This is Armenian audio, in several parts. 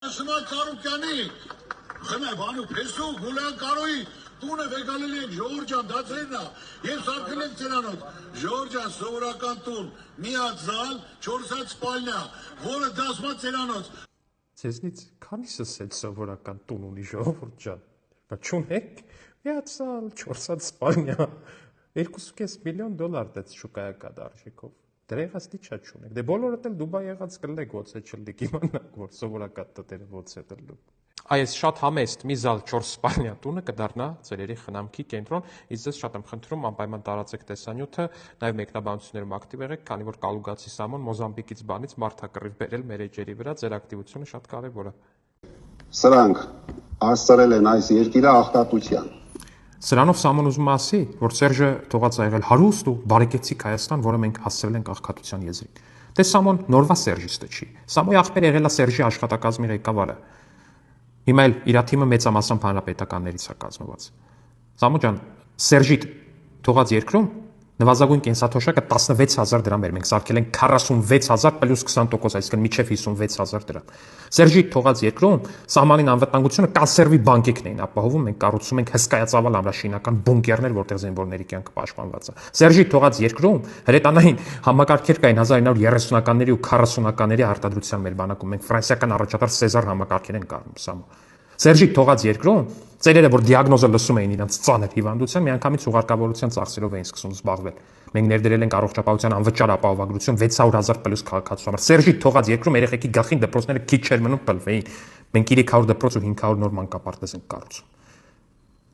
Սնալ Կարուկյանի, խմե բանու փեսու, գուլյան կարոյի, տունը վեգալել են ժողորջան դացրենա, և սարկել են ծերանոց, ժողորջան սովորական տուն, միած զալ, 400 սպալնյա, որը դասմա ծերանոց։ Ձեզնից քանիսս էլ սովորական տուն ունի ժողորջան, բա չունեք, միած զալ, 400 սպալնյա, 2.5 միլիոն դոլար դեց շուկայական արժեքով։ Դրա եղածի չա չունեք, դե բոլորդ էլ Դուբայ եղած կլեք ոցե չլիկ իմանաք, որ սովորական տտերը ոց է դլում։ Այս շատ համեստ մի զալ 4 սպալնյա տունը կդառնա ծերերի խնամքի կենտրոն, իսկ ձեզ շատ եմ խնդրում անպայման տարածեք տեսանյութը, նաև մեկնաբանություններում ակտիվ եղեք, քանի որ Կալուգացի Սամոն Մոզամբիկից բանից մարդակռիվ բերել մեր էջերի վրա, ձեր ակտիվությունը շատ կարևոր է։ Սրանք հասցրել են այս երկիրը աղքատության։ Սրանով Սամոն ուզում ասի, որ Սերժը թողած է եղել հարուստ ու բարեկեցիկ Հայաստան, որը մենք հասցրել ենք աղքատության եզրին։ Դե Սամոն նորվա սերժիստը չի։ Սամոյի աղբերը եղել է Սերժի աշխատակազմի ղեկավարը։ Հիմա էլ իր թիմը մեծամասամբ հանրապետականներից է կազմված։ Սամո ջան, Սերժիդ թողած երկրում նվազագույն կենսաթոշակը 16000 դրամ էր, մենք սարքել ենք 46000 պլյուս 20%, այսինքն մինչև 56000 դրամ։ Սերժի թողած երկրում սահմանին անվտանգությունը կոնսերվի բանկիկն էին ապահովում, մենք կառուցում ենք հսկայածավալ ամրաշինական բունկերներ, որտեղ զինվորների կյանքը պաշտպանված է։ Սերժի թողած երկրում հրետանային համակարգեր կային 1930-ականների ու 40-ականների արտադրության մեր բանակում, մենք ֆրանսիական առաջատար Սեզար համակարգեր ենք առնում, Սամո։ Սերժի թողած երկրում ծերերը, որ դիագնոզը լսում էին իրենց ծանր հիվանդության, միանգամից ուղարկավորության ծախսերով էին սկսում զբաղվել։ Մենք ներդրել ենք առողջապահության անվճար ապահովագրություն 600,000 պլյուս քաղաքացու համար։ Սերժի թողած երկրում երեխեքի գլխին դպրոցները քիչ չէր մնում պլվեին։ Մենք 300 դպրոց ու 500 նոր մանկապարտեզ ենք կառուցում։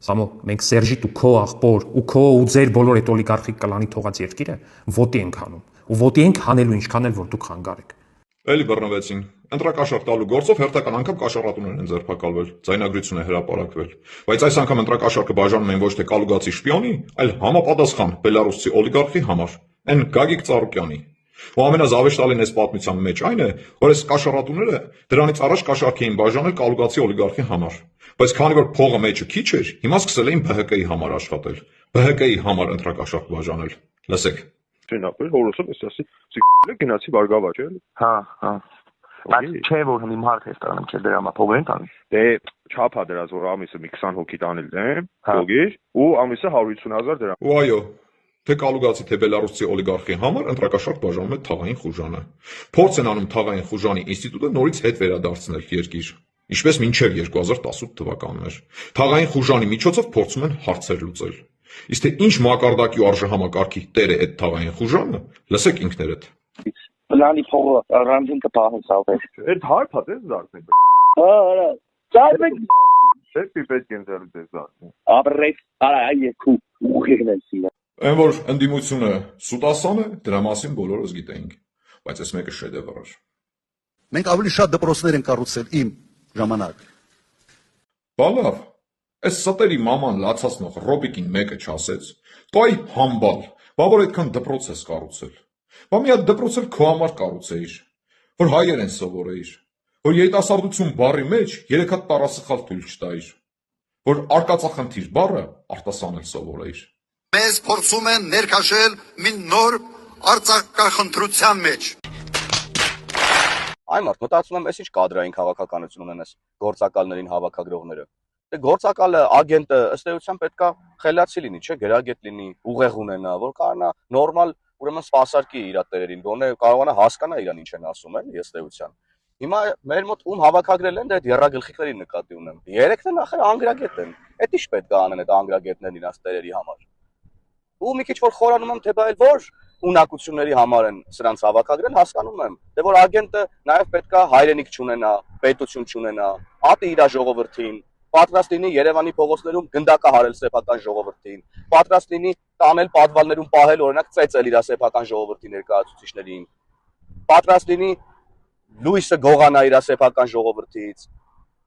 Սամո, մենք Սերժիտ ու քո աղբոր ու քո ու ձեր բոլոր այդ օլիգարխիկ կլանի թողած երկիրը ոտի ենք հանում։ Ու ոտի ենք հանելու ինչքան էլ որ դուք խանգար եք։ Էլի բռնվեցին։ Ընտրակաշառք տալու գործով հերթական անգամ կաշառատուներ են ձերբակալվել, ձայնագրություն է հրապարակվել։ Բայց այս անգամ ընտրակաշառքը բաժանում են ոչ թե Կալուգացի շպիոնի, այլ համապատասխան բելարուսցի օլիգարխի համար, այն Գագիկ Ծառուկյանի։ Ու ամենազավեշտալին այս պատմության մեջ այն է, որ այս կաշառատուները դրանից առաջ կաշառք էին բաժանել Կալուգացի օլիգարխի համար։ Բայց քանի որ փողը մեջը քիչ էր, հիմա սկսել էին ԲՀԿ-ի համար աշխատել, ԲՀԿ-ի համար ընտրակաշառք բաժանել։ Լսեք։ Չնապել հորոսով էս ասի սիկլը գնացի բարգավաճ էլի։ Հա։ Բայց չէ որ հնի մարդ է ստանում չէ դրա մա փող են տանում։ Դե չափա դրած որ ամիսը մի 20 հոգի տանել եմ, փողիր ու ամիսը 150,000 դրամ։ Ու այո, թե Կալուգացի թե բելարուսցի օլիգարխի համար ընտրակաշառք բաժանում է թաղային խուժանը։ Փորձ են անում թաղային խուժանի ինստիտուտը նորից հետ վերադարձնել երկիր, ինչպես մինչև 2018 թվականներ։ Թաղային խուժանի միջոցով փորձում են հարցեր լուծել։ Իսկ թե ինչ մակարդակի ու արժեհամակարգի տեր է այդ թաղային խուժանը, լսեք ինքներդ։ Պլանի փողը ռանդին կպահես ավեր։ Այդ հարփա դες դարձնի։ Հա, ծայրեք Դեպի պետք է դեռ դες դարձնի։ ապրեք, արա այեքու ուղիղնեցի։ Այն որ ընդդիմությունը սուտասան է, դրա մասին բոլորս գիտենք, բայց այս մեկը շեդևր էր։ Մենք ավելի շատ դպրոցներ ենք կառուցել իմ ժամանակ։ Բա լավ, այս ստերի մաման լացացնող Ռոբիկին մեկը չասեց, «Տոյ համբալ, բա որ այդքան դպրոց ես կառուցել»։ Բա մի հատ դպրոց էլ քո համար կառուցեիր, որ հայեր են սովորեիր, որ երիտասարդություն բառի մեջ 3 հատ տառասխալ թույլ չտայիր, որ արկածախնդիր բառը արտասանել սովորեիր։ Մեզ փորձում են ներքաշել մի նոր արձակախնդրության մեջ։ Այ մարդ մտածում եմ, այս ինչ կադրային քաղաքականություն ունեն այս գործակալներին հավաքագրողները։ Դե գործակալը, ագենտը ըստ էության պետքա խելացի լինի, չէ, գրագետ լինի, ուղեղ ունենա, որ կարողանա նորմալ, ուրեմն սպասարկի իր տերերին, գոնե կարողանա հասկանա իրան ինչ են ասում, էլի ըստ էության։ Հիմա մեր մոտ ում հավաքագրել են, դե այդ եռագլխիկներին նկատի ունեմ։ Երեքն են ախր անգրագետ են։ Էդ ինչ պետք է անեն այդ անգրագետներն իրաց տերերի համար։ Ու մի քիչ որ խորանում եմ, թե բա այլ որ ունակությունների համար են սրանց հավաքագրել, հասկանում եմ։ Դե որ ագենտը նաև պետքա հայրենիք չունենա, պետություն չունենա, ատի իր ժողովրդին, պատրաստ լինի Երևանի փողոցներում գնդակը հարել սեփական ժողովրդին, պատրաստ լինի տանել պատվալներում պահել օրինակ ծեծել իր սեփական ժողովրդի ներկայացուցիչներին, պատրաստ լինի լույսը գողանա իր սեփական ժողովրդից,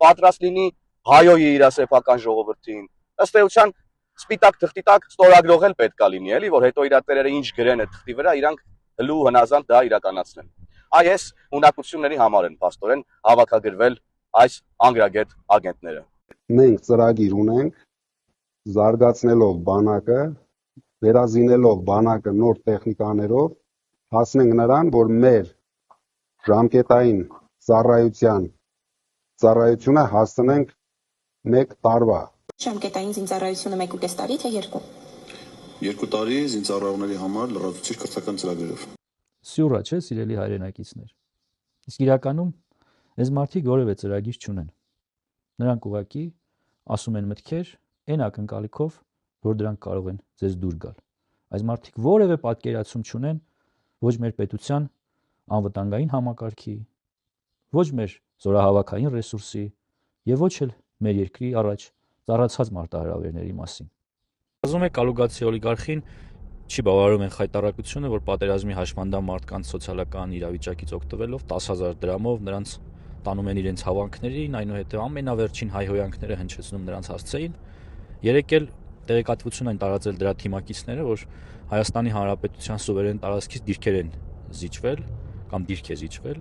պատրաստ լինի հայոյի իր սեփական ժողովրդին։ Ըստ էության սպիտակ թղթի տակ ստորագրող էլ պետքա լինի, էլի, որ հետո իր տերերը ինչ գրեն այդ թղթի վրա, իրանք հլու հնազանդ դա իրականացնեն։ Այ այս ունակությունների համար են փաստորեն հավաքագրվել այս անգրագետ ագենտները։ Մենք ծրագիր ունենք զարգացնելով բանակը, վերազինելով բանակը նոր տեխնիկաներով, հասնենք նրան, որ մեր ժամկետային ծառայության ծառայությունը հասցնենք 1 տարվա։ Ժամկետային զինծառայությունը 1.5 տարի թե 2։ 2 տարի զինծառայողների համար լրացուցիչ կրթական ծրագրերով։ Սյուռա չէ, սիրելի հայրենակիցներ։ Իսկ իրականում այս մարդիկ որևէ ծրագիր չունեն։ Նրանք ուղղակի ասում են մտքեր այն ակնկալիքով, որ դրանք կարող են ձեզ դուր գալ։ Այս մարդիկ որևէ պատկերացում չունեն ոչ մեր պետության անվտանգային համակարգի, ոչ մեր զորահավաքային ռեսուրսի եւ ոչ էլ մեր երկրի առաջ ծառացած մարտահրավերների մասին։ Ասում է կալուգացի օլիգարխին չի բավարարում են խայտարակությունը, որ պատերազմի հաշմանդամ մարդկանց սոցիալական իրավիճակից օգտվելով 10,000 դրամով նրանց տանում են իրենց հավանքներին, այնուհետև ամենավերջին հայհոյանքները հնչեցնում նրանց հասցեին։ Երեկ էլ տեղեկատվություն են տարածել դրա թիմակիցները, որ Հայաստանի Հանրապետության սուվերեն տարածքից դիրքեր են զիջվել կամ դիրք է զիջվել։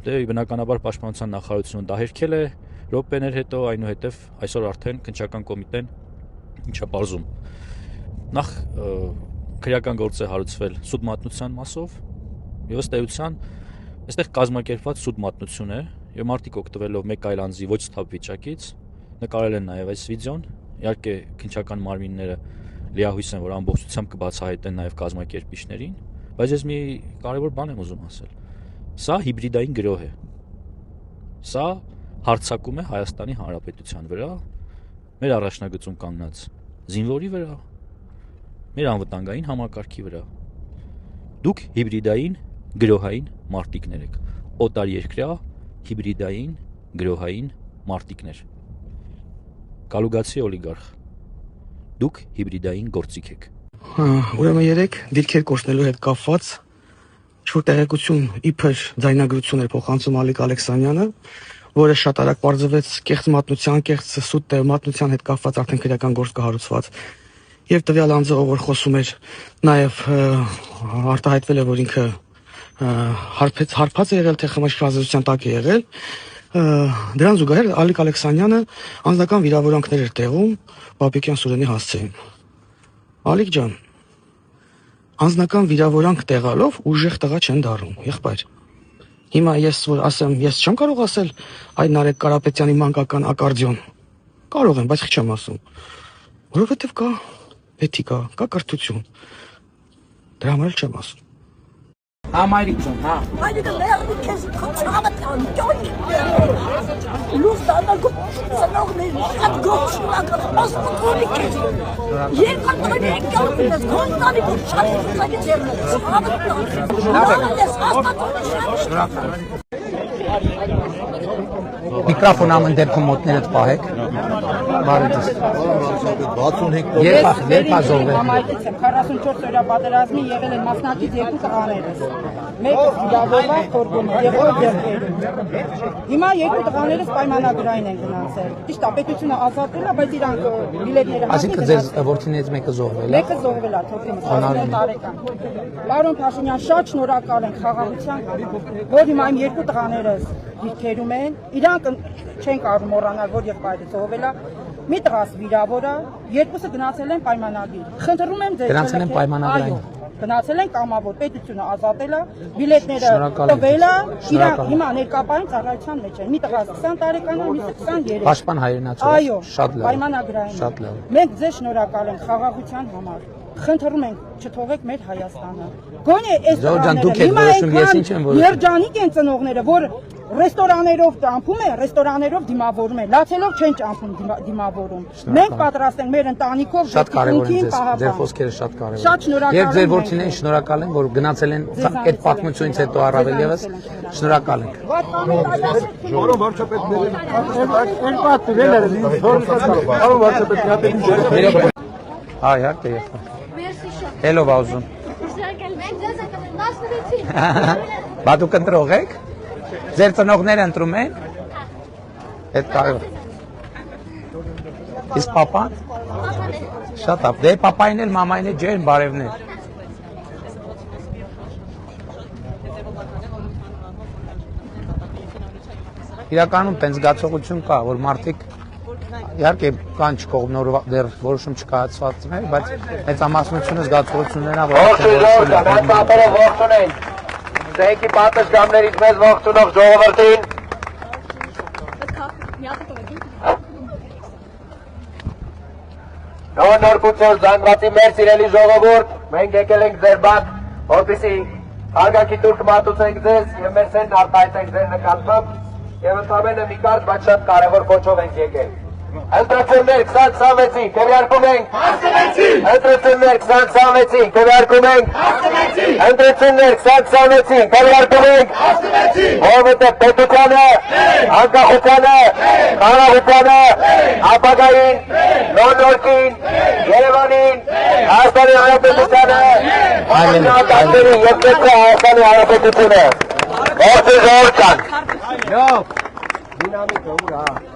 Դե բնականաբար Պաշտպանության նախարարությունը դա հերքել է րոպեներ հետո, այնուհետև այսօր արդեն քննչական կոմիտեն ինչա բարձում։ Նախ քրեական գործ է հարուցվել սուտ մատնության մասով, եւ ըստ էության այստեղ կազմակերպված սուտ մատնություն է, եւ մարդիկ օգտվելով մեկ այլ անձի ոչ սթափ վիճակից նկարել են նաեւ այս վիդեոն։ Իհարկե քննչական մարմինները լիահույս են, որ ամբողջությամբ կբացահայտեն նաեւ կազմակերպիչներին, բայց ես մի կարևոր բան եմ ուզում ասել։ Սա հիբրիդային գրոհ է։ Սա հարձակում է Հայաստանի Հանրապետության վրա, մեր առաջնագծում կանգնած զինվորի վրա, մեր անվտանգային համակարգի վրա։ Դուք հիբրիդային գրոհային մարտիկներ եք, օտար երկրյա հիբրիդային գրոհային մարտիկներ։ Կալուգացի օլիգարխ, դուք հիբրիդային գործիք եք։ Ուրեմն երեք դիրքեր կորցնելու հետ կապված շուտ տեղեկություն իբր ձայնագրություն էր փոխանցում Ալիկ Ալեքսանյանը, որը շատ արագ բարձվեց կեղծ մատնության, կեղծ սուտ մատնության հետ կապված արդեն քրեական գործ կհարուցված։ Եվ տվյալ անձը, ով որ խոսում էր, նաև արտահայտվել է, որ ինքը հարբած է եղել, թե խմաշքի ազդեցության տակ է եղել։ Դրան զուգահեռ Ալիկ Ալեքսանյանը անձնական վիրավորանքներ էր տեղում Բաբիկյան Սուրենի հասցեին։ Ալիկ ջան, անձնական վիրավորանք տեղալով ուժեղ տղա չեն դառնում, եղբայր։ Հիմա ես որ ասեմ, ես չեմ կարող ասել այդ Նարեկ Կարապետյանի մանկական ակարդիոն։ Կարող եմ, բայց չեմ ասում։ Որովհետև կա էթիկա, կա կրթություն։ Դրա համար չեմ ասում։ Մայրիկ ջան, հա։ Մայրիկը լերնի քեզ քոչամը տան, ճոյ։ Լուս դանդագու սնողներ, շատ գոհշուլակը, ասպոտորի քեզ։ Երկրորդ եկալուս կոնտանի բուշարի զագեցեր։ Միկրոֆոն ամեն դեպքում մոտներդ պահեք։ Բարի ձեզ։ 65 երբ ազողվել։ Համայնքից եմ 44 օրյա պատերազմի եղել են մասնակից 2 տղաներս։ Մեկը վիրավորվա խորգում եւ որ դերքերում։ Հիմա 2 տղաներս պայմանագրային են գնացել։ Ճիշտ է, պետությունը ազատել է, բայց իրանք բիլետները Այսինքն ձեր որդիներից մեկը զոհվել է։ Մեկը զոհվել է, թոքիմս 19 տարեկան։ Պարոն Փաշինյան, շատ շնորհակալ ենք խաղաղության համար, որ հիմա իմ 2 տղաներս դիրքերում են։ Իրանք չեն կարող մոռանալ, որ եղբայրը զոհվել է։ Մի տղաս վիրավոր է, երկուսը գնացել են պայմանագիր։ Խնդրում եմ ձեզ։ Գնացել են պայմանագրային։ Գնացել են կամավոր, պետությունը ազատել է, բիլետները տվել է, իրանք հիմա ներկայային ծառայության մեջ են։ Մի տղաս 20 տարեկան է, մյուսը 23։ Պաշտպան հայրենացու։ Այո, շատ լավ։ պայմանագրային։ Շատ լավ։ Մենք ձեզ շնորհակալ ենք խաղաղության համար։ Խնդրում ենք չթողեք մեր Հայաստանը։ Գոնե այս տղաները երջանիկ են ծնողները, որ ռեստորաներով ճամփում են, ռեստորաներով դիմավորում են, լացելով չեն ճամփում դիմավորում։ Մենք պատրաստ ենք մեր ընտանիքով շատ կարևոր է ձեր խոսքերը շատ կարևոր։ Շատ շնորհակալ եմ։ Եվ ձեր որդիներին շնորհակալ եմ, որ գնացել են այդ պատմությունից հետո առավել եւս շնորհակալ ենք։ Պարոն վարչապետներ, երկու տվել էր ինձ, պարոն վարչապետներ, Հա, իհարկե եղբայր։ Հելո վազում։ Բա դուք ընտրող եք։ Ձեր ծնողները ընտրում են։ Այդ կարևոր։ Իսկ պապան։ Շատ լավ։ Դե պապային էլ մամային էլ ջերմ բարևներ։ Իրականում տենց զգացողություն կա, որ մարդիկ իհարկե կան չկողմնոր դեռ որոշում չկայացվածներ, բայց մեծամասնությունը զգացողություններն ողջունեն։ Ձեքի պատշգամբներից մեզ ողջունող ժողովրդին Նորբություն զանգվածի մեր սիրելի ժողովուրդ, մենք եկել ենք ձեր բակ, որպեսզի արգակի տուրք մատուցենք ձեզ եւ մեր սերն արտահայտենք ձեր նկատմամբ եւ ընդամենը մի կարճ, բայց շատ կարևոր կոչով ենք եկել։ Ընտրություններ 2026-ին քվեարկում ենք հասցնեցին։ Ընտրություններ 2026-ին քվեարկում ենք հասցնեցին։ Ընտրություններ 2026-ին քվեարկում ենք հասցնեցին։ Որովհետև պետությանը, անկախությանը, խաղաղությանը, ապագային, նոր-նորքին, Երևանին, Հայաստանի Հանրապետությանը, Հայաստանի եւ պետք է Հայաստանի Հանրապետությունը։ Ողջ ժողովուրդ կան։ Լավ։ Դինամիկը ուր է։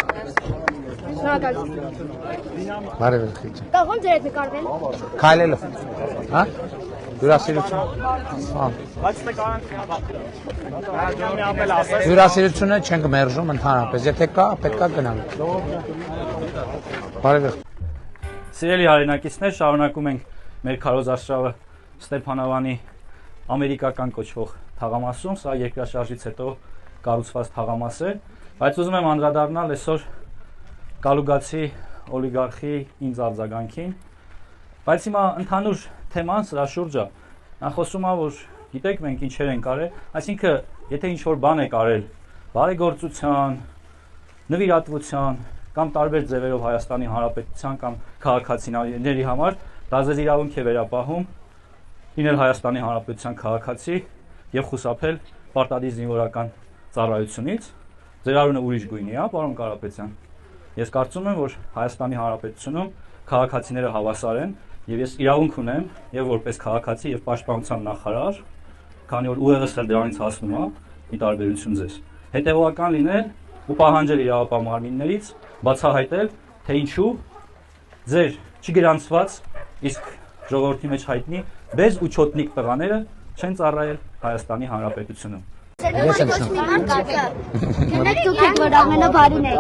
Բարև եք։ Կողոն ձեր հետ նկարվել։ Քայլելով։ Հա? Հյուրասիրություն։ Հա։ Հյուրասիրությունը չենք մերժում ընդհանրապես։ Եթե կա, պետք է գնանք։ Բարև եք։ Սիրելի հայրենակիցներ, շարունակում ենք մեր քարոզարշավը Ստեփանավանի ամերիկական կոչվող թաղամասում, սա երկրաշարժից հետո կառուցված թաղամաս է, բայց ուզում եմ անդրադառնալ այսօր Կալուգացի օլիգարխի ինձ արձագանքին, բայց հիմա ընդհանուր թեման սրա շուրջ է։ Նա խոսում է, որ գիտեք մենք ինչեր ենք արել, այսինքն եթե ինչ-որ բան եք արել բարեգործության, նվիրատվության կամ տարբեր ձևերով Հայաստանի Հանրապետության կամ քաղաքացիների համար, դա ձեզ իրավունք է վերապահում լինել Հայաստանի Հանրապետության քաղաքացի եւ խուսափել պարտադիր զինվորական ծառայությունից։ Ձեր արունը ուրիշ գույնի է, պարոն Կարապետյան։ Ես կարծում եմ, որ Հայաստանի Հանրապետությունում քաղաքացիները հավասար են եւ ես իրավունք ունեմ եւ որպես քաղաքացի եւ պաշտպանության նախարար, քանի որ ուղեղս էլ դրանից հասնում է, ի տարբերություն ձեզ, հետեւողական լինել ու պահանջել իրավապահ մարմիններից բացահայտել, թե ինչու ձեր չգրանցված, իսկ ժողովրդի մեջ հայտնի բեզ ու չոտնիկ տղաները չեն ծառայել Հայաստանի Հանրապետությունում։ Ես եմ շնորհ։ Գնաք դուք եք որ ամենաբարին եք։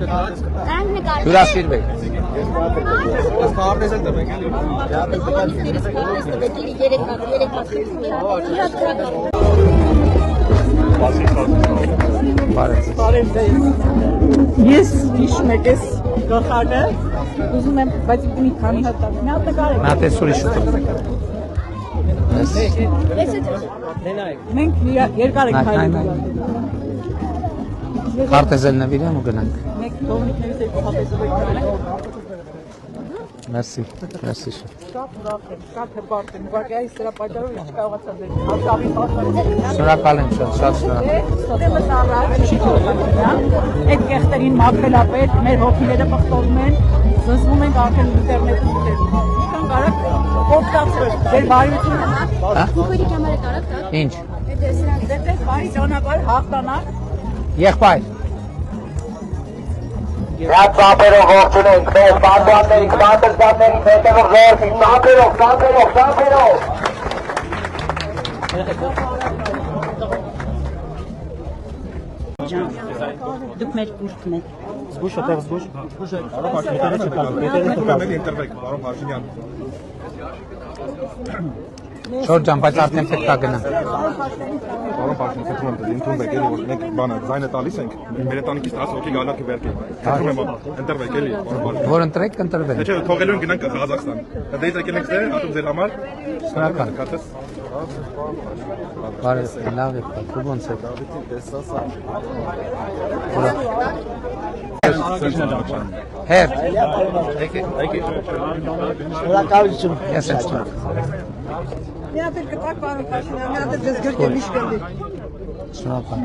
Դրանք նկարել։ Հյուրասիրվեք։ Ես հիշում եք ես գլխարկը ուզում եմ, բայց մի քանի հատ տակ։ Մի հատ նկարեք։ Նա տեսուրի շուտ։ Մենք երկար ենք հայրում։ Քարտեզել նվիրեմ ու գնանք։ Մենք դոմնիկներից եք խապեզով Merci, merci։ Շատ ուրախ եմ, շատ հպարտ եմ, ուղղակի այս դրա պատճառով ես չկարողացա ձեր հաշվի պատասխանել։ Շնորհակալ եմ շատ շնորհակալ։ Ստեմս առաջ չի կարողանալ։ Այդ կեղտերին մաքրելապետ մեր հոգիները պղտորում են, զզվում ենք արդեն ինտերնետում դեր։ Ինչքան կարակ օգտացրել ձեր բարիությունը։ Հա։ Ուղղակի կամերը կարակ տա։ Ինչ։ Դες բարի ճանապարհ հաղթանակ։ Եղբայր։ Շատ ծապերով ողջունենք մեր պատվաններին, կմանդրզաններին, հետևող ժողովրդին, ծապերով։ Դուք մեր կուրքն եք։ Զգուշ, այդտեղ զգուշ։ Պարոն Փաշինյան։ Շորջան, բայց արդեն պետք է գնանք։ Պարոն Փաշինյան, խնդրում եմ ընդունվեք էլի, որ մենք բանը ձայնը տալիս ենք, մեր ընտանիքից 10 հոգի գալու է վերքի։ Խնդրում եմ ընտրվեք էլի, պարոն Փաշինյան։ Որ ընտրեք, ընտրվենք։ Չէ, թողելու ենք գնանք Ղազախստան։ Դեից եկել ենք ձեր, ատում ձեր համար։ Շնորհակալ։ Բարև, լավ եք, դու ոնց եք։ Հեր։ Շնորհակալություն։ Ես եմ շնորհակալ։ Մի հատ էլ կտակ պարոն Փաշինյան, մի հատ էլ ձեզ գրկեմ միշկնդի։ Շնորհակալ։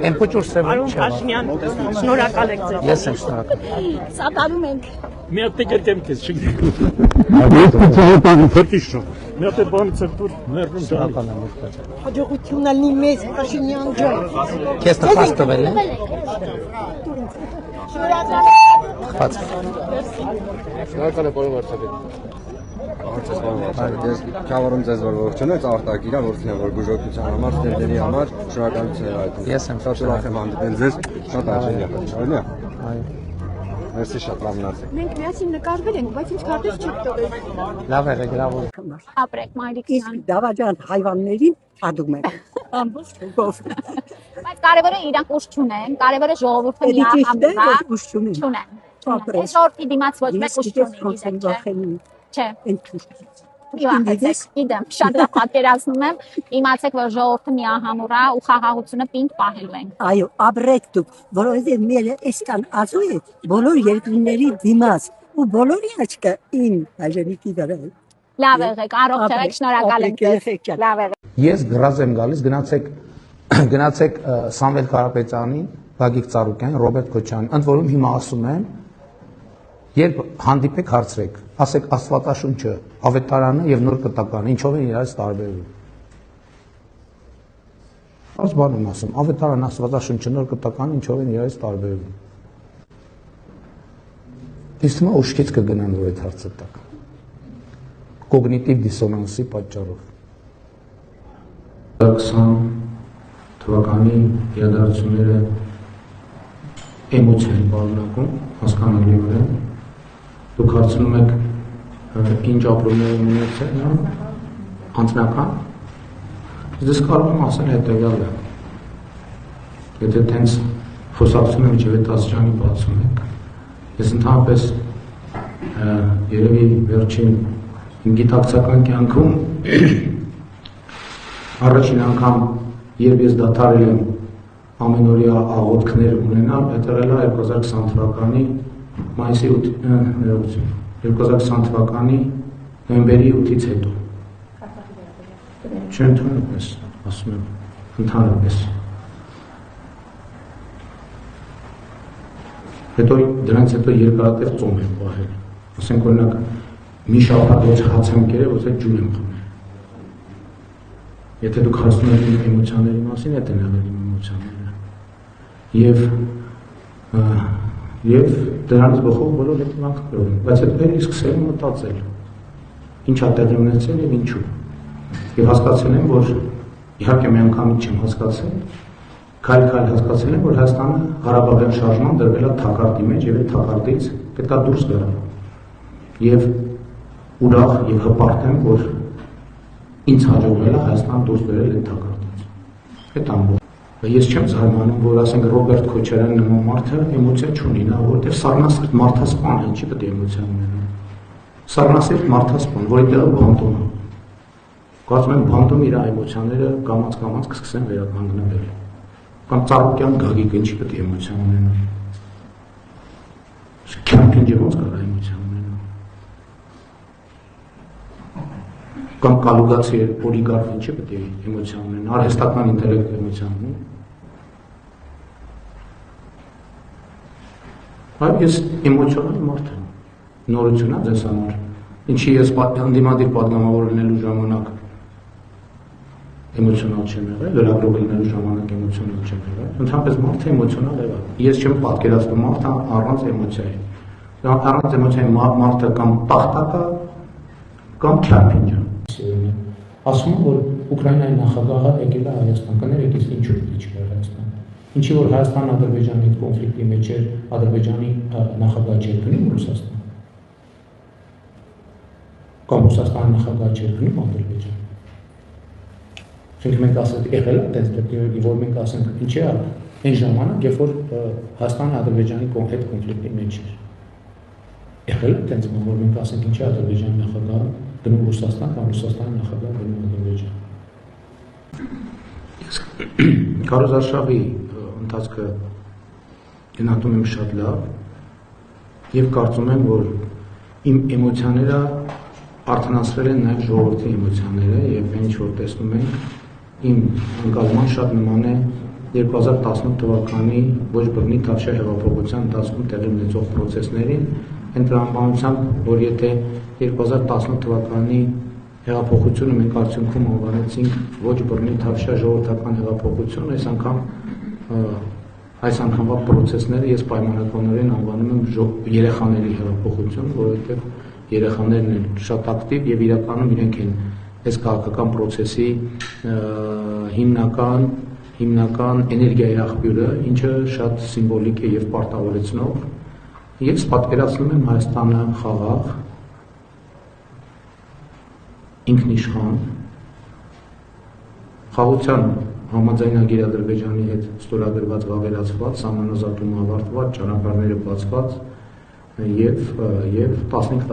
Եմ փոքր սեփ Պարոն Փաշինյան, շնորհակալ եք ձեզ։ Ես եմ շնորհակալ։ Սապանում ենք։ Մի հատ գրկեմ քեզ, չգիտեմ։ Փրկիշ։ Մի հատ բանից եմ դուր ներվում Շնորհակալ եմ։ Հաջողություն ալնի մեզ Փաշինյան ջան։ Քեզ տխած տվել է։ Շնորհակալ։ Տխած։ Շնորհակալ եմ, պարոն վարչապետ։ Ես կավառում ձեզ որ ողջունեց արտակիրա որդին որ գուժօգնության համար ստերների համար շնորհակալություն հայտնում։ Ես եմ շատ ուրախ եմ հանդիպել ձեզ, շատ աջելի է։ Օրինա։ Այո։ Մերսի շատ լավ մնացեք։ Մենք միասին նկարվել ենք, բայց ինչ քարտեզ չեք տվել։ Լավ է, գրավոր։ Ապրեք, մայրիկյան։ Դավաճան հայվաններին ադում եք։ Ամբողջ Բայց կարևորը իրանք ուժ չունեն, կարևորը ժողովուրդը միահամուռ չունեն։ Այս ժողովրդի դիմաց ոչ մեկ ուժ չունի, չէ։ Գիտեմ, շատ լավ պատկերացնում եմ, իմացեք, որ ժողովուրդը միահամուռ է ու խաղաղությունը պինդ պահելու են։ Այո, ապրեք դուք, որովհետև մեր այսքան ազու է բոլոր երկրների դիմաց ու բոլորի աչքը իմ հայրենիքի վրա է։ Լավ եղեք, առողջ եղեք, շնորհակալ եմ ձեզ։ Լավ եղեք։ Ես գրած եմ գալիս, գնացեք Սամվել Կարապետյանին, Գագիկ Ծառուկյանին, Ռոբերտ Քոչյանին, ընդ որում հիմա ասում եմ, երբ հանդիպեք հարցրեք, ասեք Աստվածաշունչը, Ավետարանը եւ Նոր Կտականը ինչով են իրարից տարբերվում։ Այս բանն եմ ասում, Ավետարանը, Աստվածաշունչը, Նոր Կտականը ինչով են իրարից տարբերվում։ Իսկ հիմա ուշքից կգնան, որ այդ հարցը տակ։ Կոգնիտիվ դիսոնանսի պատճառով։ 20 թվականի իրադարձությունները էմոցիա են պարունակում, հասկանալիորեն։ Դուք հարցնում եք ինչ ապրումներ են ունեցել, անձնական։ Ես կարող եմ ասել հետևյալը։ Եթե տենց խոսակցում եմ ջեվետ աստիճանի բացում եք, ես ընդհանրապես երևի վերջին իմ գիտակցական կյանքում առաջին անգամ, երբ ես դադարել եմ ամենօրյա աղոթքներ ունենալ, այդ եղել է 2020 թվականի մայիսի 2020 թվականի նոյեմբերի 8-ից հետո։ Չէ, ընդհանրապես, ասում եմ, ընդհանրապես։ Հետո դրանից հետո երկարատև ծոմ եմ պահել։ Ասենք օրինակ, մի շաբաթ ոչ հաց եմ կերել, ոչ ջուր եմ խմել։ Եթե դուք հարցնում եք իմ էմոցիաների մասին, այդ են եղել իմ էմոցիաները։ Եվ դրանից բխող բոլոր հետևանքներով են, բայց հետո էլի սկսել եմ մտածել, ինչ ա տեղի ունեցել եւ ինչու։ Եվ հասկացել եմ, որ իհարկե մի անգամից չեմ հասկացել, քայլ-քայլ հասկացել եմ, որ Հայաստանը Ղարաբաղյան շարժման դրվել է թակարդի մեջ եւ այդ թակարդից պետք է դուրս գալ։ Եվ ուրախ եւ հպարտ եմ, որ ինձ հաջողվել է Հայաստան դուրս բերել այդ թակարդից։ Այդ ամբողջ։ Ես չեմ զարմանում, որ ասենք Ռոբերտ Քոչարյանը նման մարդը էմոցիա չունի, նա որովհետեւ սառնասիրտ մարդասպան է, ինչի պետք է էմոցիա ունենա։ Սառնասիրտ մարդասպան, որի տեղը բանտում է։ Կարծում եմ բանտում իր էմոցիաները կամաց-կամաց կսկսեն վերականգնվել։ Կամ Ծառուկյան Գագիկ ինչի պետք է էմոցիա ունենա։ Քյամփինգը ոնց կարա էմոցիա ունենա։ Կամ կալուգացի օլիգարխ ինչի պետք է էմոցիա ունենա, արհեստական ինտելեկտ էմոցիա ունենա։ Այո, ես էմոցիոնալ մարդ եմ։ Նորություն է ձեզ համար։ Ինչի ես հանդիմադիր պատգամավոր լինելու ժամանակ էմոցիոնալ չեմ եղել, լրագրող լինելու ժամանակ էմոցիոնալ չեմ եղել։ Ընդհանրապես մարդը էմոցիոնալ է։ Ես չեմ պատկերացնում մարդը առանց էմոցիայի։ Առանց էմոցիայի մարդը կամ տախտակ է, կամ քյարփինջ է։ Ասում եմ, որ Ուկրաինայի նախագահը եկել է Հայաստան, կներեք, իսկ ինչու չկար Հայաստան։ Ինչի որ Հայաստան-Ադրբեջանի կոնֆլիկտի մեջ էր, Ադրբեջանի նախագահ չէր գնում Ռուսաստան։ Կամ Ռուսաստանի նախագահ չէր գնում Ադրբեջան։ Մենք ասենք եղել է այդպես դեպքեր, որ մենք ասենք ինչի է այն ժամանակ, երբ որ Հայաստանը Ադրբեջանի հետ կոնֆլիկտի մեջ էր։ Եղել է այդպես, որ մենք ասենք ինչի Ադրբեջանի նախագահը գնում Ռուսաստան, կամ Ռուսաստանի նախագահը գնում Ադրբեջան։ Քարոզարշավի ընթացքը գնահատում եմ շատ լավ եւ կարծում եմ, որ իմ էմոցիաները արդանացրել են նաեւ ժողովրդի էմոցիաները եւ ինչ որ տեսնում ենք իմ անկալման շատ նման է 2018 թվականի ոչ բռնի Թավշյա հեղափոխության ընթացքում տեղի ունեցող process-ներին, այն տրամաբանությամբ, որ եթե 2018 թվականի հեղափոխությունը մենք արդյունքում անվանեցինք ոչ բռնի Թավշյա ժողովրդական հեղափոխություն, այս անգամվա process-ները ես պայմանականորեն անվանում եմ երեխաների հեղափոխություն, որովհետև երեխաներն են շատ ակտիվ եւ իրականում իրենք են այս քաղաքական process-ի հիմնական էներգիայի աղբյուրը, ինչը շատ սիմվոլիկ է եւ պարտավորեցնող։ Ես պատկերացնում եմ Հայաստանը խաղաղ, ինքնիշխան, խաղաղության համաձայնագիր Ադրբեջանի հետ ստորագրված վավերացված, սահմանազատումը ավարտված, ճանապարհները բացված եւ 15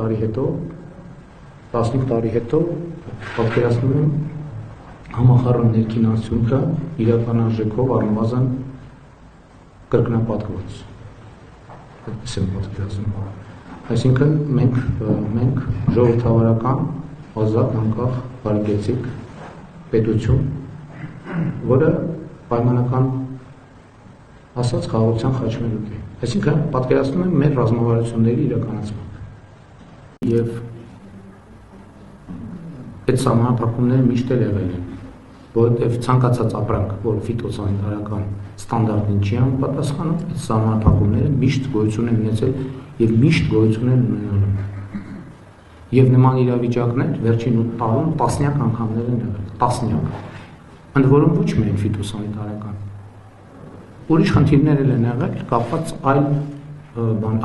տարի հետո պատկերացնում եմ համախառն ներքին արդյունքը իրական արժեքով առնվազն կրկնապատկված։ Այդպես եմ պատկերացնում։ Այսինքն մենք ժողովրդավարական, ազատ, անկախ, բարեկեցիկ պետություն, որը պայմանական ասած խաղաղության խաչմերուկ է։ Այսինքն պատկերացնում եմ մեր ռազմավարությունների իրականացումը։ Եվ այդ սահմանափակումները միշտ էլ եղել են, որովհետև ցանկացած ապրանք, որ ֆիտոսանիտարական ստանդարտին չի համապատասխանում, այդ սահմանափակումները միշտ գոյություն են ունեցել եւ միշտ գոյություն են ունենալու։ Եվ նման իրավիճակներ վերջին 8 տարում տասնյակ անգամներ են եղել, տասնյակ։ Ընդ որում ոչ միայն ֆիտոսանիտարական։ Ուրիշ խնդիրներ են եղել կապված այլ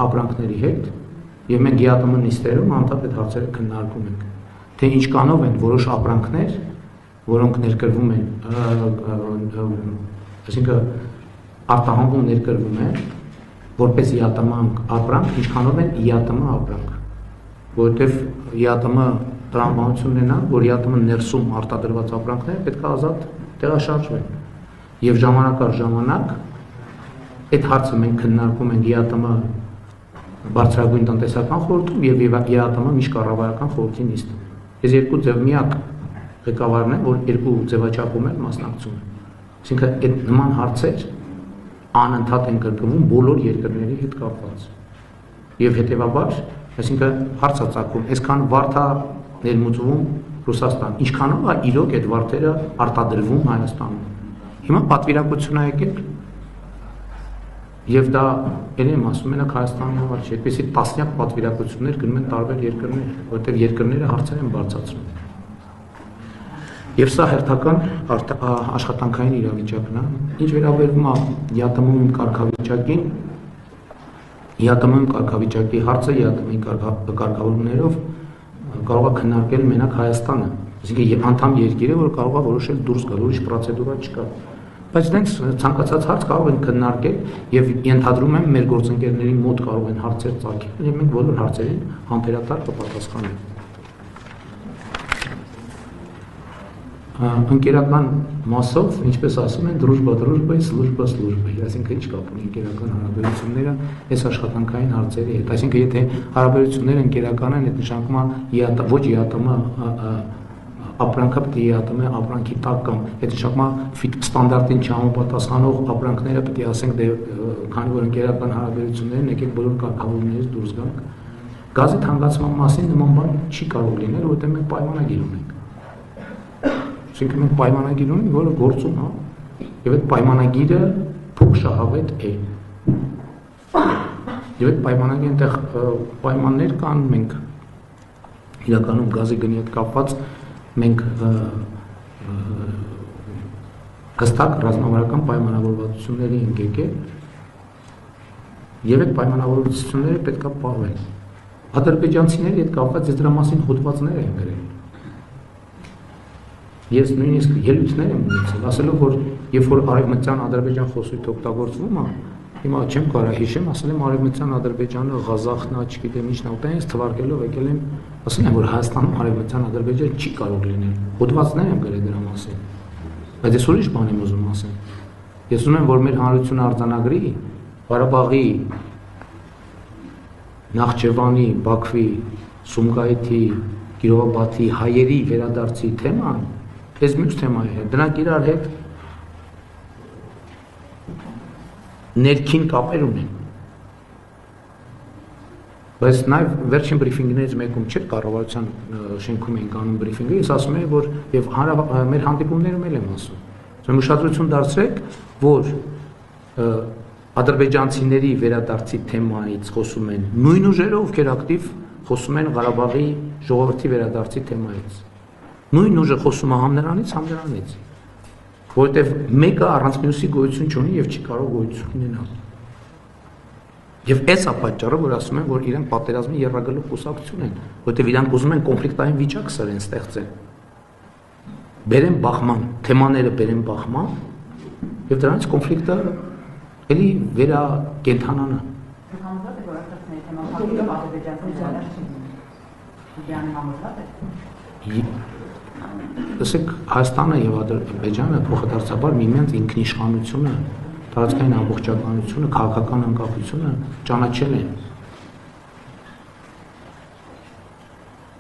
ապրանքների հետ, եւ մենք ԵԱՏՄ նիստերում անդադար այդ հարցերը քննարկում ենք, թե ինչքանով են որոշ ապրանքներ, որոնք ներկրվում են, այսինքն արտահանվում ներկրվում են որպես ԵԱՏՄ ապրանք, ինչքանով են ԵԱՏՄ ապրանք, որովհետև ԵԱՏՄ տրամաբանություն ունենա, որ ԵԱՏՄ ներսում արտադրված ապրանքները պետք է ազատ տեղաշարժվեն։ Եվ ժամանակ առ ժամանակ այդ հարցը մենք քննարկում ենք ԵԱՏՄ բարձրագույն տնտեսական խորհրդում եւ ԵԱՏՄ միջկառավարական խորհրդի նիստում։ Այս երկու ձև միակ ղեկավարն է, որ երկու ձևաչափում են մասնակցում։ Այսինքն այդ նման հարցեր անընդհատ են կրկնվում բոլոր երկրների հետ կապված։ Եվ հետեւաբար, այսինքն հարց է ծագում, այսքան վարդ է ներմուծվում Ռուսաստան, ինչքանով է իրոք այդ վարդերը արտադրվում Հայաստանում։ Հիմա պատվիրակություն է եկել եւ դա ելի եմ ասում, մենակ Հայաստանի համար չէ, այդպեսի տասնյակ պատվիրակություններ գնում են տարբեր երկրներ, որտեղ երկրները հարցեր են բարձրացնում։ Եվ սա հերթական աշխատանքային իրավիճակն է։ Ինչ վերաբերում է ԵԱՏՄ-ում կարգավիճակին, ԵԱՏՄ-ում կարգավիճակի հարցը ԵԱՏՄ-ի կարգավորումներով կարող է քննարկել մենակ Հայաստանը, այսինքն անդամ երկիրը, որ կարող է որոշել դուրս գալ, ուրիշ պրոցեդուրա չկա։ Բայց դրանց ցանկացած հարց կարող են քննարկել եւ ենթադրում եմ մեր գործընկերների մոտ կարող են հարցեր ծագել եւ մենք բոլոր հարցերին համբերատար կպատասխանենք։ Ընկերական մասով, ինչպես ասում են, դրուժբա, սլուժբա, այսինքն ինչ կապ ունի ընկերական հարաբերությունները այս աշխատանքային հարցերի հետ։ Այսինքն եթե հարաբերությունները ընկերական են, այդ նշանակում է ոչ ԵԱՏՄ ապրանքը պետք է ԵԱՏՄ ապրանքի տակ կամ այդ նշանակում է ստանդարտին չհամապատասխանող ապրանքները պետք է ասենք դե քանի որ ընկերական հարաբերություններն եկեք բոլոր կարգավորումներից դուրս գանք։ Գազի թանկացման մասին նման բան չի կարող լինել, որովհետև մենք պայմանագիր ունենք։ Այսինքն մենք պայմանագիր ունենք, որը գործում է, եւ այդ պայմանագիրը փոխշահավետ է։ Եվ այդ պայմանագիրը այնտեղ պայմաններ կան, մենք իրականում գազի գնի հետ կապված մենք հստակ ռազմավարական պայմանավորվածությունների ենք եկել եւ այդ պայմանավորվածությունները պետք է պահվեն։ Ադրբեջանցիների հետ կապված ես դրա մասին հոդվածներ եմ գրել։ Ես նույնիսկ ելույթներ եմ ունեցել, ասելով որ երբ որ արևմտյան Ադրբեջան խոսույթ օգտագործվում է, հիմա չեմ կարող հիշեմ, ասել եմ արևմտյան Ադրբեջանը, Ղազախն, չգիտեմ ինչն է, ուտենց թվարկելով եկել եմ, ասել եմ որ Հայաստանում արևմտյան Ադրբեջան չի կարող լինել։ Հոդվածներ եմ գրել դրա մասին։ Բայց ես ուրիշ բան եմ ուզում ասել։ Ես ուզում եմ որ մեր հանրությունը արձանագրի Ղարաբաղի, Նախճեվանի, Բաքվի, Սումգայիթի, Կիրովաբադի հայերի վերադարձի թեման, այս մյուս թեմայի հետ, դրանք իրար հետ ներքին կապեր ունեն։ Բայց նաև վերջին բրիֆինգներից մեկում չէր կառավարության շենքում էինք անում բրիֆինգը, ես ասում եմ, որ եւ մեր հանդիպումներում էլ եմ ասում։ Ուրեմն ուշադրություն դարձրեք, որ ադրբեջանցիների վերադարձի թեմայից խոսում են նույն ուժերը, ովքեր ակտիվ խոսում են Ղարաբաղի ժողովրդի վերադարձի թեմայից։ Նույն ուժը խոսում է համ նրանից, համ նրանից։ Որովհետև մեկը առանց մյուսի գոյություն չունի եւ չի կարող գոյություն ունենալ։ Եվ այս է պատճառը, որ ասում են, որ իրենք պատերազմի եռագլուխ կուսակցություն են, որովհետև իրանք ուզում են կոնֆլիկտային վիճակ սրեն ստեղծել։ բերեն բախման, թեմաները բերեն բախման եւ դրանից կոնֆլիկտը էլի վերա կենթանանա։ Լսեք, Հայաստանը եւ Ադրբեջանը փոխադարձաբար միմյանց ինքնիշխանությունը, տարածքային ամբողջականությունը, քաղաքական անկախությունը ճանաչել են։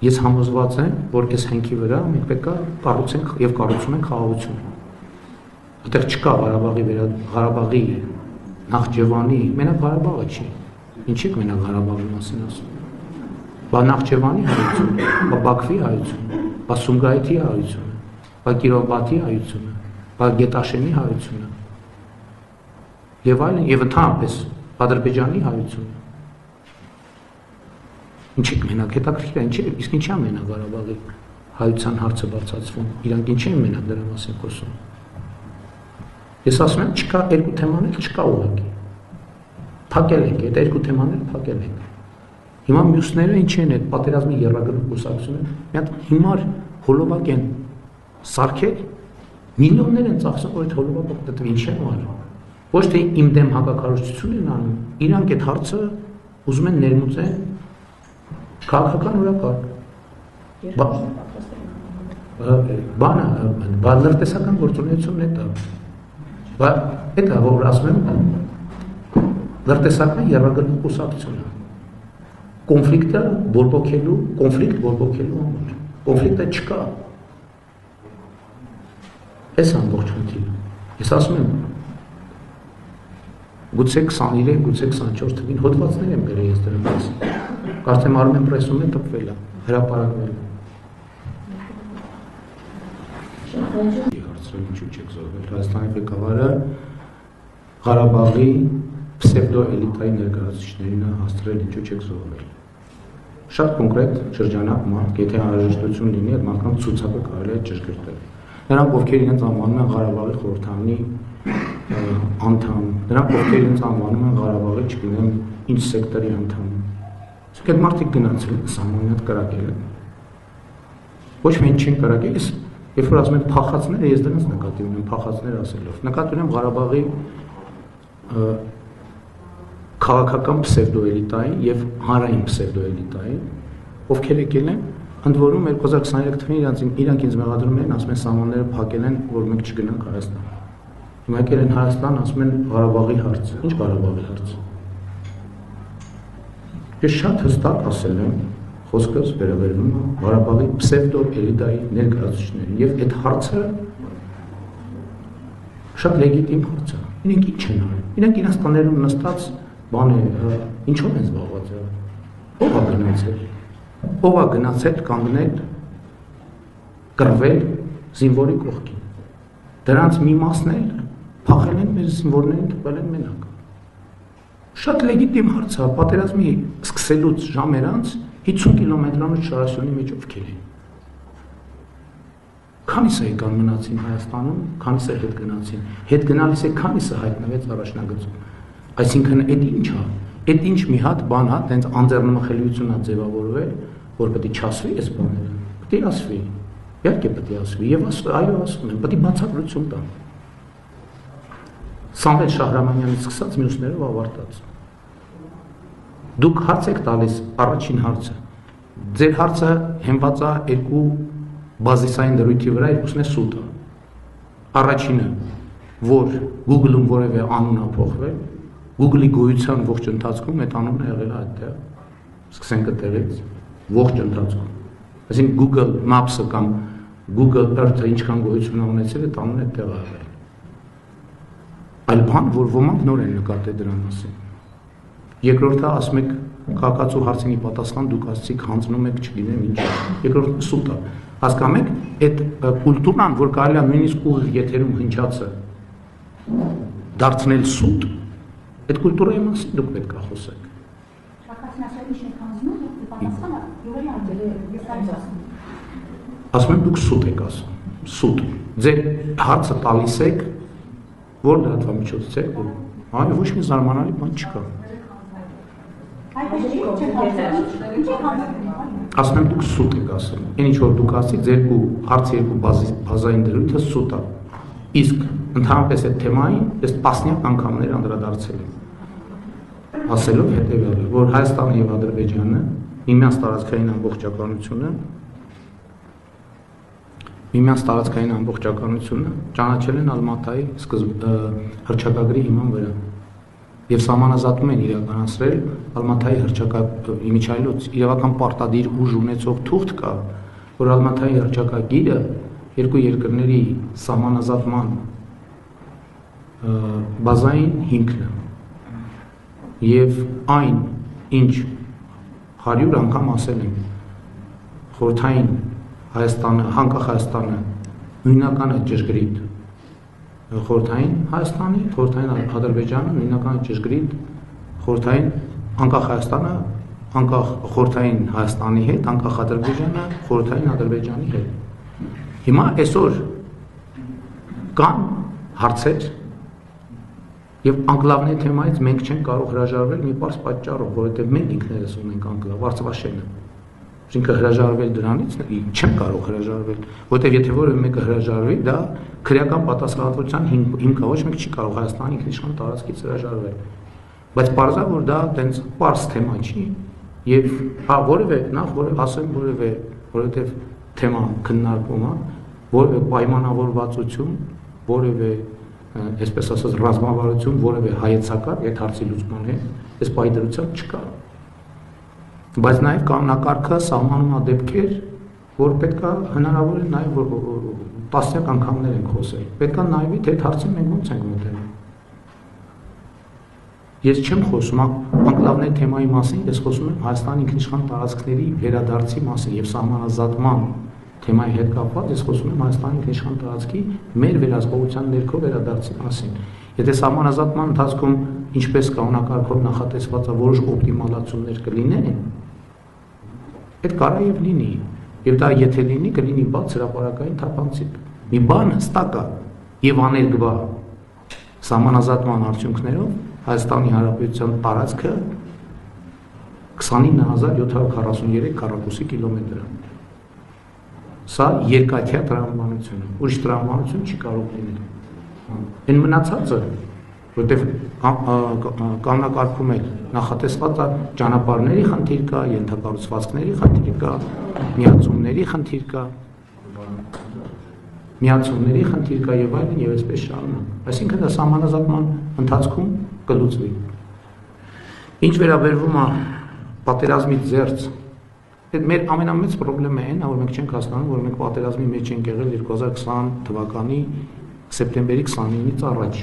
Ես համոզված եմ, որ այս հենքի վրա մենք պետք է կառուցենք եւ կառուցում ենք խաղաղություն։ Այդտեղ չկա Ղարաբաղի Նախճեվանի, մենակ Ղարաբաղը չի։ Ինչի՞ մենակ Ղարաբաղի մասին ասում։ Բա Նախճեվանի հայությունը, բա Բաքվի հայությունը, բա Սումգայիթի հայությունը, բա Կիրովբաթի հայությունը, բա Գետաշենի հայությունը։ Եվ այլն, եւ ընդհանրապես Ադրբեջանի հայությունը։ Ինչի՞ մենակ հետաքրքիր է, իսկ ինչի՞ է մենակ Ղարաբաղի հայության հարցը բարձրացվում։ Իրանք ինչի՞ են մենակ դրա մասին խոսում։ Ես ասում եմ, չկա երկու թեմաներ, չկա ուղղակի։ Փակել ենք, այդ երկու թեմաները փակել ենք։ Հիմա մյուսները ինչ են այդ պատերազմի եռագլուխ կուսակցությունը, մի հատ հիմար հոլովակ են սարքել, միլիոններ են ծախսում, որ այդ հոլովակը դիտվի ինչ են անում։ Ոչ թե իմ դեմ հակակարողություն են անում, իրանք այդ հարցը ուզում են ներմուծեն քաղաքական օրակարգ։ Բանը լրտեսական գործունեությունն է դա։ Այդ է, որ ասում եմ, լրտեսական եռագլուխ կուսակցությունը։ Կոնֆլիկտը բորբոքելու համար։ Կոնֆլիկտը չկա։ Այս ամբողջ խնդիրը։ Ես ասում եմ, գուցե 23, գուցե 24 թվին հոդվածներ եմ բերել ես դրա մասին։ Կարծեմ Armen Press-ում է տպվել է, հրապարակվել է։ Հարցրել ինչու չեք զոհվել։ Հայաստանի ղեկավարը Ղարաբաղի պսևդո-էլիտայի ներկայացուցիչներին է հասցրել ինչու չեք զոհվել։ Շատ կոնկրետ շրջանակ մարդ, եթե անհրաժեշտություն լինի, այդ մարդկանց ցուցակը կարելի է ճշգրտել։ Նրանք, ովքեր իրենց անվանում են Ղարաբաղի խորհրդանի անդամ, նրանք, ովքեր իրենց անվանում են Ղարաբաղի, չգիտեմ, ինչ սեկտորի անդամ։ Իսկ այդ մարդիկ գնացել են սահմանյատ կրակել են։ Ոչ միայն չեն կրակել, երբ որ ասում են փախածները, ես դրանց նկատի ունեմ, փախածներ ասելով։ Նկատի ունեմ Ղարաբաղի քաղաքական պսևդոէլիտային եւ հանրային պսևդոէլիտային, ովքեր եկել են, ընդ որում 2023 թվականին իրանք ինձ մեղադրում են, ասում են սահմանները փակել են, որ մենք չգնանք Հայաստան։ Հիմա եկել են Հայաստան, ասում են Ղարաբաղի հարց։ Ինչ Ղարաբաղի հարց։ Ես շատ հստակ ասել եմ, խոսքս վերաբերվում է Ղարաբաղի պսևդոէլիտայի ներկայացուցիչներին եւ այդ հարցը շատ լեգիտիմ հարց է։ Իրենք ինչ են արել։ Իրենք իրենց տներում նստած բան է, ինչով են զբաղված։ Ո՞վ է գնացել։ Ո՞վ է գնացել կանգնել կռվել զինվորի կողքին։ Դրանց մի մասն էլ փախել են մեր զինվորներին, տվել են մենակ։ Շատ լեգիտիմ հարց է, պատերազմի սկսելուց ժամեր անց 50 կիլոմետրանոց շարասյունի մեջ ովքեր են։ Քանիսը եկան մնացին Հայաստանում, քանիսը հետ գնացին։ Հետ գնալիս է քանիսը հայտնվեց առաջնագծում։ Այսինքն այդ ինչ է։ Այդ ինչ մի հատ բան է, տենց անձեռնմխելիություն է ձևավորվել, որ պետք է չասվի այս բաները։ Պետք է ասվի։ Իհարկե պետք է ասվի եւ այո ասում են, պետք է բացատրություն տան։ Սամվել Շահրամանյանից սկսած մյուսներով ավարտած։ Դուք հարց եք տալիս առաջին հարցը։ Ձեր հարցը հենված է երկու բազիսային դրույթի վրա, երկուսն է սուտը։ Առաջինը, որ Google-ում որևէ անուն է փոխվել, Google-ի գոյության ողջ ընթացքում այդ անունը եղել է այդտեղ։ Սկսենք այդտեղից, ողջ ընթացքում։ Այսինքն Google Maps-ը կամ Google Earth-ը ինչքան գոյություն ունեցել, այդ անունը այդտեղ է եղել։ Այլ բան, որ ոմանք նոր են նկատել դրան մասին։ Երկրորդը ասում եք քաղաքացու հարցինի պատասխան դուք ասացիք հանձնում եք, չգիտեմ ինչ։ Երկրորդը սուտը։ Հասկանում եք, այդ կուլտուրան, որ կարելի է նույնիսկ ուղիղ եթերում հնչածը դարձնել սուտ, այդ կուլտուրայի մասին դուք պետք է խոսեք։ Ասում եմ դուք սուտ եք ասում, սուտ։ Ձեր հարցը տալիս եք, որ լրատվամիջոցից եք, այո, ոչ մի զարմանալի բան չկա։ ասում եմ դուք սուտ եք ասում։ Այն ինչ որ դուք ասիք, ձեր հարցի երկու բազային դրույթը սուտ է։ Իսկ ընդհանրապես այդ թեմային ես տասնյակ անգամներ անդրադարձել եմ, ասելով հետևյալը, որ Հայաստանը եւ Ադրբեջանը միմյանց տարածքային ամբողջականությունը ճանաչել են Ալմատայի հռչակագրի հիման վրա եւ սահմանազատում են իրականացրել Ալմատայի իմիջայլոց իրավական պարտադիր ուժ ունեցող թուղթ կա, որ Ալմատայի հռչակագիրը երկու երկրների սահմանազատման բազային հիմքն է եւ այն ինչ 100 անգամ ասել եմ խորհրդային Հայաստանը, անկախ Հայաստանը նույնական է ճշգրիտ խորհրդային Հայաստանի, խորհրդային Ադրբեջանը նույնական է ճշգրիտ խորհրդային անկախ Հայաստանը, անկախ խորհրդային Հայաստանի հետ, անկախ Ադրբեջանը, խորհրդային Ադրբեջանի հետ։ Հիմա այսօր կան հարցեր եւ անկլավների թեմայից մենք չենք կարող հրաժարվել մի պարզ պատճառով, որովհետեւ մենք ինքներս ունենք անկլավ, Արցախաշենը։ Ինքը հրաժարվել դրանից չեմ կարող հրաժարվել, որովհետև եթե որևէ մեկը հրաժարվի, դա քրեական պատասխանատվության հիմք է, ոչ մեկ չի կարող Հայաստանի ինքնիշխան տարածքից հրաժարվել։ Բայց պարզա որ դա տենց պարզ թեմա չի եւ որևէ ասեմ որովհետև թեմա քննարկվում է, որևէ պայմանավորվածություն, որևէ այսպես ասած ռազմավարություն, որևէ հայեցակարգ այդ հարցի լուծման հետ այս պայդրությամբ չկա։ Բայց նաև կանոնակարգը սահմանում է դեպքեր, որ պետք է հնարավոր է նաև տասնյակ անգամներ ենք խոսել։ Պետք է նայվի, թե այդ հարցին մենք ոնց ենք մոտենում։ Ես չեմ խոսում անկլավների թեմայի մասին, ես խոսում եմ Հայաստանի ինքնիշխան տարածքների վերադարձի մասին եւ սահմանազատման թեմայի հետ կապված, ես խոսում եմ Հայաստանի ինքնիշխան տարածքի մեր վերահսկողության ներքո վերադարձի մասին։ Եթե սահմանազատման ընթացքում ինչպես կանոնակարգով նախատեսված է որոշ օպտիմալացումներ կլինեն, այդ կարա եւ լինի, եւ դա եթե լինի, կլինի բաց հրապարակային թափանցիկ։ Մի բան հստակ է եւ աներկբա սահմանազատման արդյունքներով Հայաստանի Հանրապետության տարածքը 29743 քառակուսի կիլոմետր է։ Սա երկաթյա տրամաբանություն է, ուրիշ տրամաբանություն չի կարող լինել։ Այն մնացածը, որտեղ կանոնակարգում է նախատեսված է ճանապարհների խնդիր կա, ենթակառուցվածքների խնդիր կա, միացումների խնդիր կա եւ այլն եւ այսպես շարունակ։ Այսինքն դա սահմանազատման ընթացքում կլուծվի։ Ինչ վերաբերվում է պատերազմից զերծ, այդ մեր ամենամեծ խնդիրը այն է, որ մենք չենք հասկանում, որ մենք պատերազմի մեջ ենք եղել 2020 թվականի սեպտեմբերի 29-ից առաջ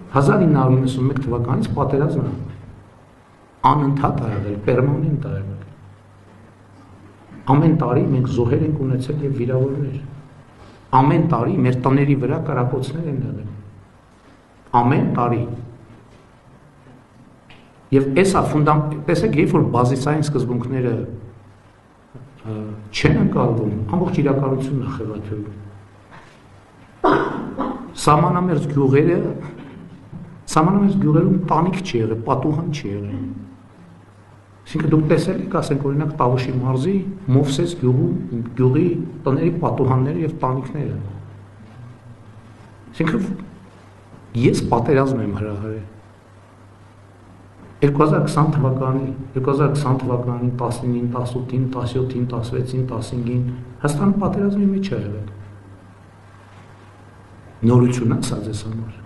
1991 թվականից պատերազմը անընդհատ ա եղել, պերմանենտ ա եղել։ Ամեն տարի մենք զոհեր ենք ունեցել եւ վիրավորներ։ Ամեն տարի մեր տների վրա կրակոցներ են եղել։ Ամեն տարի։ Եվ էսա տեսեք, երբ որ բազիսային սկզբունքները չեն ընկալվում, ամբողջ իրականությունն է խեղաթյուրվում։ Սահմանամերձ գյուղերում տանիք չի եղել, պատուհան չի եղել։ Այսինքն դուք տեսել եք, ասենք օրինակ Տավուշի մարզի Մովսես գյուղի տների պատուհանները եւ տանիքները։ Այսինքն ես պատերազմ եմ հրահարել 2020 թվականին, 19-ին, 18-ին, 17-ին, 16-ին, 15-ին Հայաստանը պատերազմի մեջ է եղել։ Նորություն է սա ձեզ համար։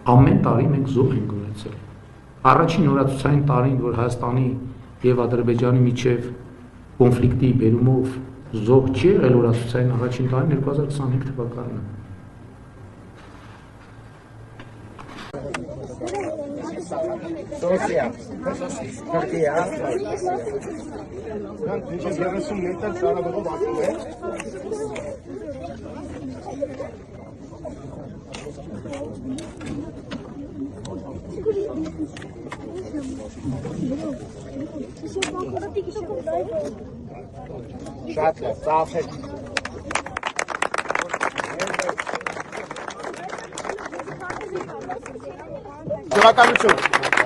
Ամեն տարի մենք զոհ ենք ունեցել։ Առաջին նորացուցային տարին, որ Հայաստանի եւ Ադրբեջանի միջև կոնֆլիկտի բերումով զոհ չի եղել, նորացուցային առաջին տարին 2025 թվականն է։ Սոսիա, Թուրքիա, Եվրոսում մետր Ղարաբաղով ակում է։ Շատ լավ, ծափեք։ Շնորհակալություն։